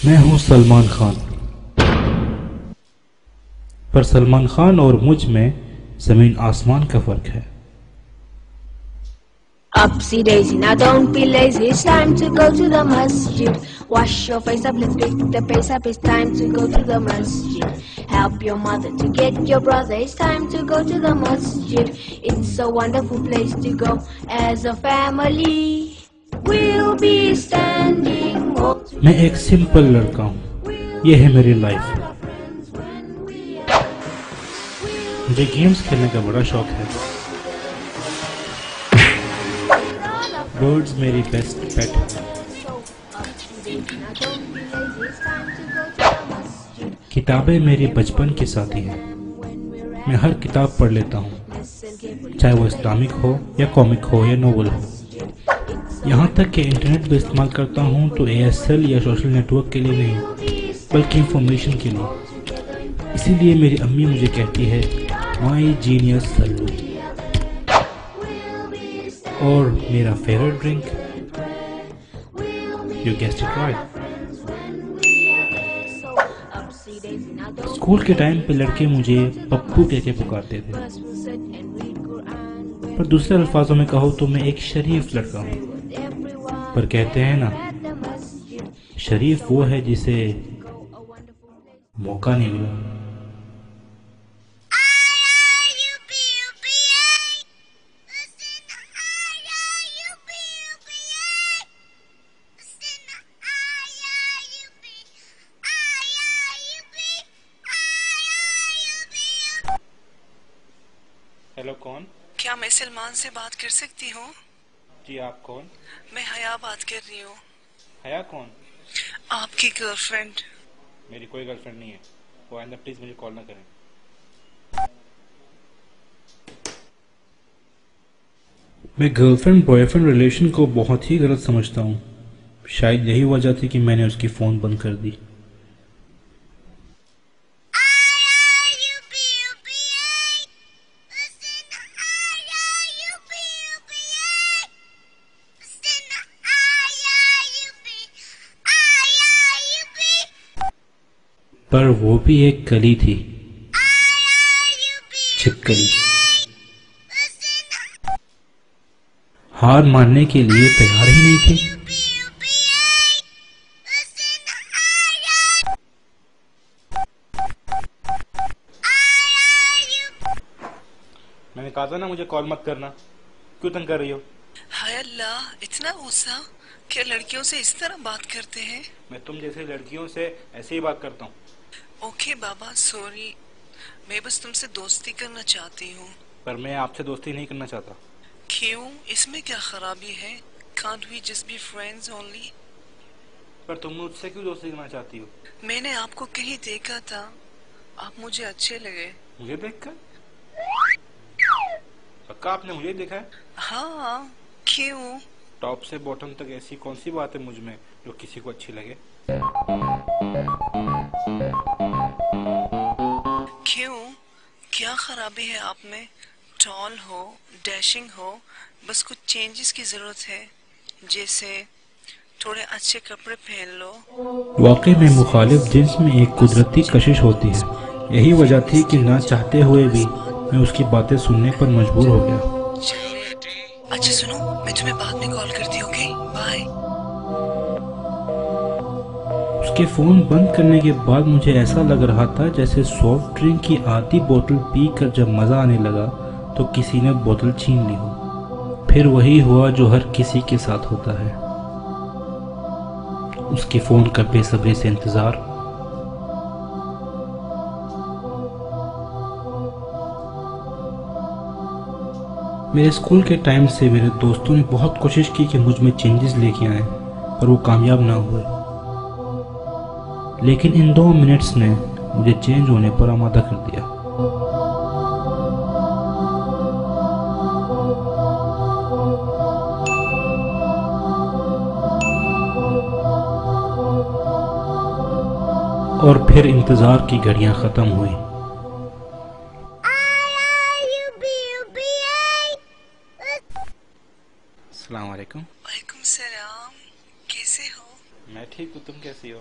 میں ہوں سلمان خان، پر سلمان خان اور مجھ میں زمین آسمان کا فرق ہے۔ Upsy daisy, now don't be lazy, it's time to go to the masjid. Wash your face up, let's pick the pace up, it's time to go to the masjid. Help your mother to get your brother, it's time to go to the masjid. It's a wonderful place to go as a family, we'll be standing all together. میں ایک simple لڑکا ہوں، یہ ہے میری life. مجھے games کھیلنے کا بڑا شوق ہے۔ برڈز میری بیسٹ پیٹ ہے۔ کتابیں میری بچپن کی ساتھی ہیں، میں ہر کتاب پڑھ لیتا ہوں، چاہے وہ اسلامک ہو یا کامک ہو یا ناول ہو۔ یہاں تک کہ انٹرنیٹ بھی استعمال کرتا ہوں تو ASL یا سوشل نیٹ ورک کے لیے نہیں، بلکہ انفارمیشن کے لیے۔ اسی لیے میری امی مجھے کہتی ہے مائی جینیس سلو۔ اور میرا favourite drink, you guessed it right, school کے ٹائم پہ لڑکے مجھے پپو کہہ کے پکارتے تھے، پر دوسرے الفاظوں میں کہو تو میں ایک شریف لڑکا ہوں۔ پر کہتے ہیں نا، شریف وہ ہے جسے موقع نہیں ملا۔ ہیلو، کون؟ کیا میں سلمان سے بات کر سکتی ہوں؟ جی، آپ کون؟ میں حیا بات کر رہی ہوں۔ حیا کون؟ آپ کی گرل فرینڈ۔ میری کوئی گرل فرینڈ نہیں ہے، وہ آئندہ پلیز مجھے کال نہ کریں۔ میں girl friend boy friend relation کو بہت ہی غلط سمجھتا ہوں، شاید یہی وجہ تھی کہ میں نے اس کی فون بند کر دی۔ پر وہ بھی ایک کلی تھی، چھپکلی، ہار ماننے کے لیے تیار ہی نہیں تھی۔ میں نے کہا تھا نا مجھے کال مت کرنا، کیوں تنگ کر رہی ہو؟ ہائے اللہ، اتنا غصہ؟ کیا لڑکیوں سے اس طرح بات کرتے ہیں؟ میں تم جیسے لڑکیوں سے ایسے ہی بات کرتا ہوں۔ اوکے بابا، سوری، میں بس تم سے دوستی کرنا چاہتی ہوں۔ پر میں آپ سے دوستی نہیں کرنا چاہتا۔ کیوں؟ اس میں کیا خرابی ہے؟ Can't we just be friends only؟ پر تم مجھ سے کیوں دوستی کرنا چاہتی ہو؟ میں نے آپ کو کہیں دیکھا تھا، آپ مجھے اچھے لگے۔ مجھے دیکھ کر؟ پکا آپ نے مجھے دیکھا ہے؟ ہاں، کیوں؟ ٹاپ سے باٹم تک ایسی کون سی بات ہے مجھ میں جو کسی کو اچھی لگے؟ کیوں؟ کیا خرابی ہے آپ میں؟ ٹال ہو، ڈیشنگ ہو، بس کچھ چینجز کی ضرورت ہے، جیسے تھوڑے اچھے کپڑے پہن لو۔ واقعی میں مخالف جنس میں ایک قدرتی کشش ہوتی ہے، یہی وجہ تھی کہ نہ چاہتے ہوئے بھی میں اس کی باتیں سننے پر مجبور ہو گیا۔ اچھا سنو، میں تمہیں بعد میں کال کرتی ہوں، اوکے؟ بائے۔ اس کے فون بند کرنے کے بعد مجھے ایسا لگ رہا تھا جیسے سافٹ ڈرنک کی آدھی بوتل پی کر جب مزہ آنے لگا تو کسی نے بوتل چھین لی ہو۔ پھر وہی ہوا جو ہر کسی کے ساتھ ہوتا ہے، اس کے فون کا بے صبری سے انتظار۔ میرے اسکول کے ٹائم سے میرے دوستوں نے بہت کوشش کی کہ مجھ میں چینجز لے کے آئیں، پر وہ کامیاب نہ ہوئے۔ لیکن ان 2 منٹس نے مجھے چینج ہونے پر آمادہ کر دیا۔ اور پھر انتظار کی گھڑیاں ختم ہوئیں۔ السلام علیکم۔ وعلیکم السلام، کیسے ہو؟ میں ٹھیک ہوں، تم کیسی ہو؟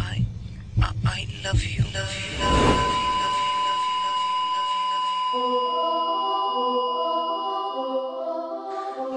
I love you, love you, love you, love you।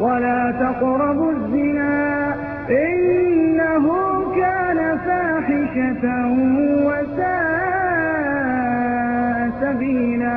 ولا تقربوا الزنا إنه كان فاحشة وساء سبيلا